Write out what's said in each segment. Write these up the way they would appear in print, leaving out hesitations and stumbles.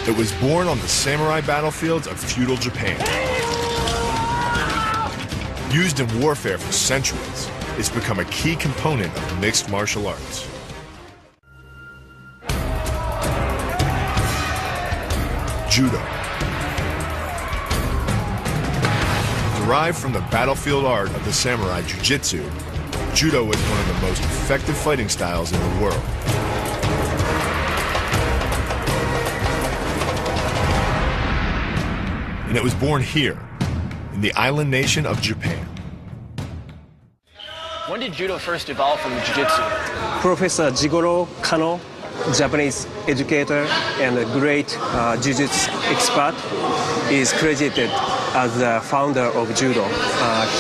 It was born on the samurai battlefields of feudal Japan. Used in warfare for centuries, it's become a key component of mixed martial arts. Judo. Derived from the battlefield art of the samurai jiu-jitsu, Judo is one of the most effective fighting styles in the world. And it was born here, in the island nation of Japan. When did Judo first evolve from Jiu-Jitsu? Professor Jigoro Kano, Japanese educator and a great jiu-jitsu expert, is credited as the founder of Judo.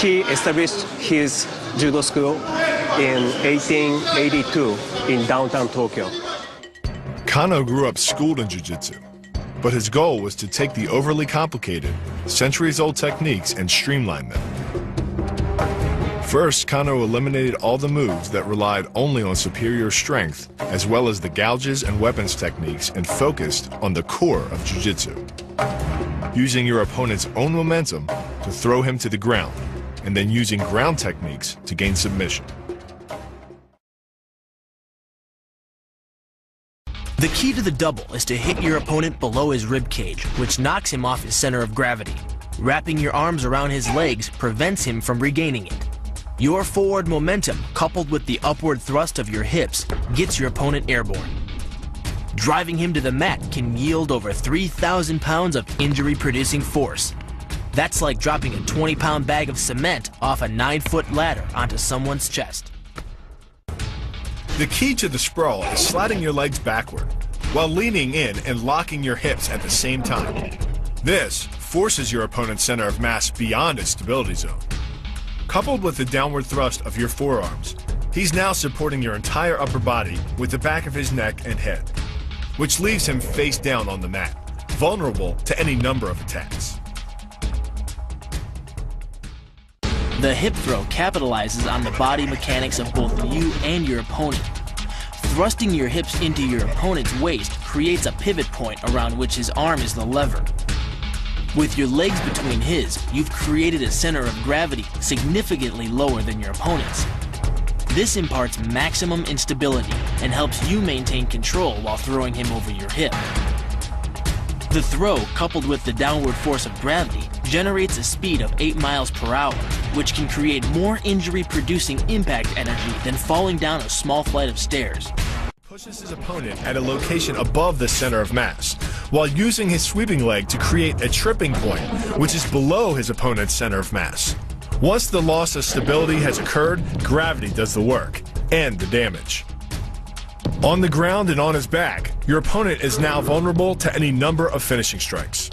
He established his Judo school in 1882 in downtown Tokyo. Kano grew up schooled in jiu-jitsu, but his goal was to take the overly complicated, centuries-old techniques and streamline them. First, Kano eliminated all the moves that relied only on superior strength, as well as the gouges and weapons techniques, and focused on the core of jiu-jitsu, using your opponent's own momentum to throw him to the ground, and then using ground techniques to gain submission. The key to the double is to hit your opponent below his rib cage, which knocks him off his center of gravity. Wrapping your arms around his legs prevents him from regaining it. Your forward momentum, coupled with the upward thrust of your hips, gets your opponent airborne. Driving him to the mat can yield over 3,000 pounds of injury-producing force. That's like dropping a 20-pound bag of cement off a 9-foot ladder onto someone's chest. The key to the sprawl is sliding your legs backward, while leaning in and locking your hips at the same time. This forces your opponent's center of mass beyond its stability zone. Coupled with the downward thrust of your forearms, he's now supporting your entire upper body with the back of his neck and head, which leaves him face down on the mat, vulnerable to any number of attacks. The hip throw capitalizes on the body mechanics of both you and your opponent. Thrusting your hips into your opponent's waist creates a pivot point around which his arm is the lever. With your legs between his, you've created a center of gravity significantly lower than your opponent's. This imparts maximum instability and helps you maintain control while throwing him over your hip. The throw, coupled with the downward force of gravity, generates a speed of 8 miles per hour, which can create more injury-producing impact energy than falling down a small flight of stairs. Pushes his opponent at a location above the center of mass, while using his sweeping leg to create a tripping point, which is below his opponent's center of mass. Once the loss of stability has occurred, gravity does the work and the damage. On the ground and on his back, your opponent is now vulnerable to any number of finishing strikes.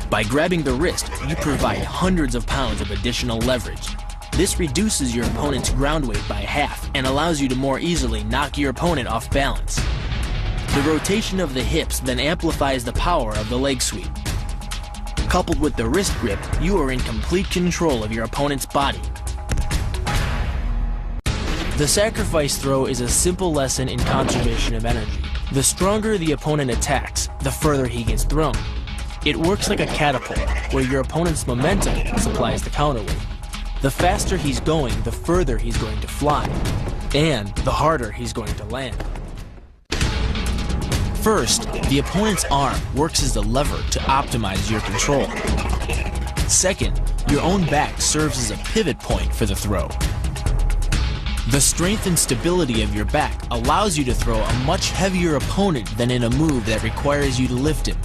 By grabbing the wrist, you provide hundreds of pounds of additional leverage. This reduces your opponent's ground weight by half and allows you to more easily knock your opponent off balance. The rotation of the hips then amplifies the power of the leg sweep. Coupled with the wrist grip, you are in complete control of your opponent's body. The sacrifice throw is a simple lesson in conservation of energy. The stronger the opponent attacks, the further he gets thrown. It works like a catapult, where your opponent's momentum supplies the counterweight. The faster he's going, the further he's going to fly, and the harder he's going to land. First, the opponent's arm works as a lever to optimize your control. Second, your own back serves as a pivot point for the throw. The strength and stability of your back allows you to throw a much heavier opponent than in a move that requires you to lift him.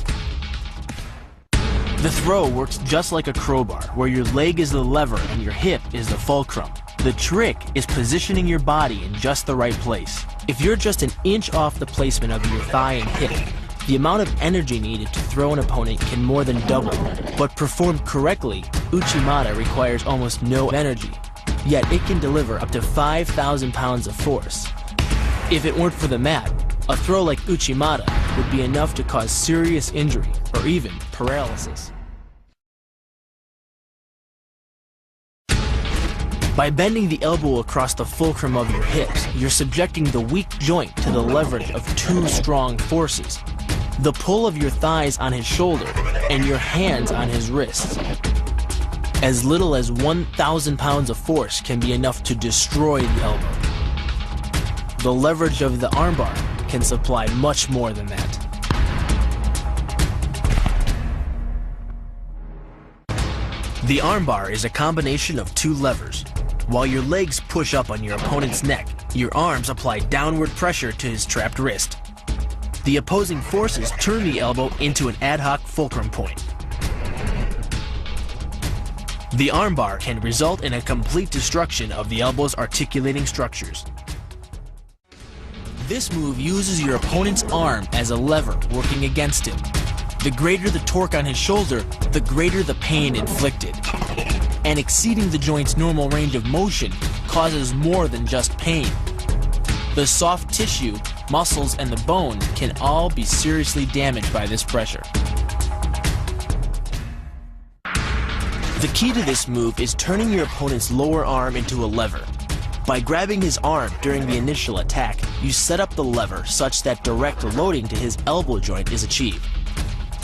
The throw works just like a crowbar, where your leg is the lever and your hip is the fulcrum. The trick is positioning your body in just the right place. If you're just an inch off the placement of your thigh and hip, the amount of energy needed to throw an opponent can more than double. But performed correctly, Uchimata requires almost no energy. Yet it can deliver up to 5,000 pounds of force. If it weren't for the mat, a throw like Uchimata would be enough to cause serious injury or even paralysis. By bending the elbow across the fulcrum of your hips, you're subjecting the weak joint to the leverage of two strong forces: the pull of your thighs on his shoulder and your hands on his wrists. As little as 1,000 pounds of force can be enough to destroy the elbow. The leverage of the armbar can supply much more than that. The armbar is a combination of two levers. While your legs push up on your opponent's neck, your arms apply downward pressure to his trapped wrist. The opposing forces turn the elbow into an ad hoc fulcrum point. The armbar can result in a complete destruction of the elbow's articulating structures. This move uses your opponent's arm as a lever working against him. The greater the torque on his shoulder, the greater the pain inflicted. And exceeding the joint's normal range of motion causes more than just pain. The soft tissue, muscles, and the bone can all be seriously damaged by this pressure. The key to this move is turning your opponent's lower arm into a lever. By grabbing his arm during the initial attack, you set up the lever such that direct loading to his elbow joint is achieved.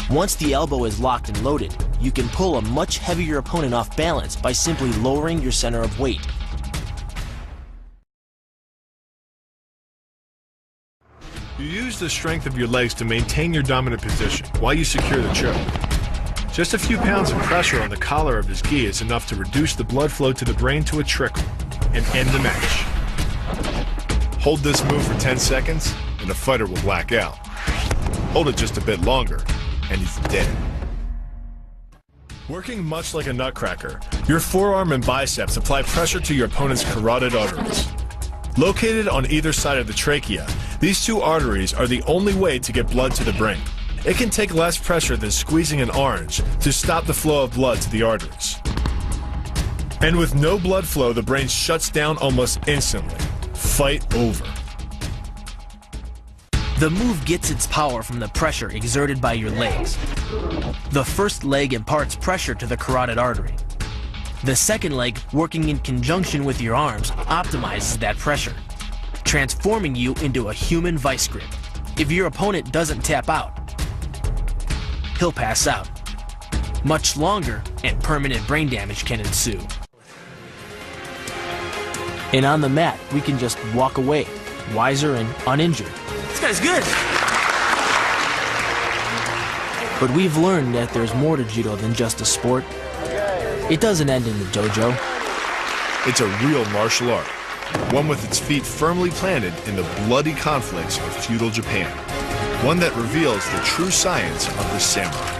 Once the elbow is locked and loaded, you can pull a much heavier opponent off balance by simply lowering your center of weight. You use the strength of your legs to maintain your dominant position while you secure the choke. Just a few pounds of pressure on the collar of his gi is enough to reduce the blood flow to the brain to a trickle and end the match. Hold this move for 10 seconds and the fighter will black out. Hold it just a bit longer and he's dead. Working much like a nutcracker, your forearm and biceps apply pressure to your opponent's carotid arteries. Located on either side of the trachea, these two arteries are the only way to get blood to the brain. It can take less pressure than squeezing an orange to stop the flow of blood to the arteries. And with no blood flow, the brain shuts down almost instantly. Fight over. The move gets its power from the pressure exerted by your legs. The first leg imparts pressure to the carotid artery. The second leg, working in conjunction with your arms, optimizes that pressure, transforming you into a human vice grip. If your opponent doesn't tap out, he'll pass out. Much longer and permanent brain damage can ensue. And on the mat, we can just walk away, wiser and uninjured. This guy's good! But we've learned that there's more to judo than just a sport. It doesn't end in the dojo. It's a real martial art, one with its feet firmly planted in the bloody conflicts of feudal Japan, one that reveals the true science of the samurai.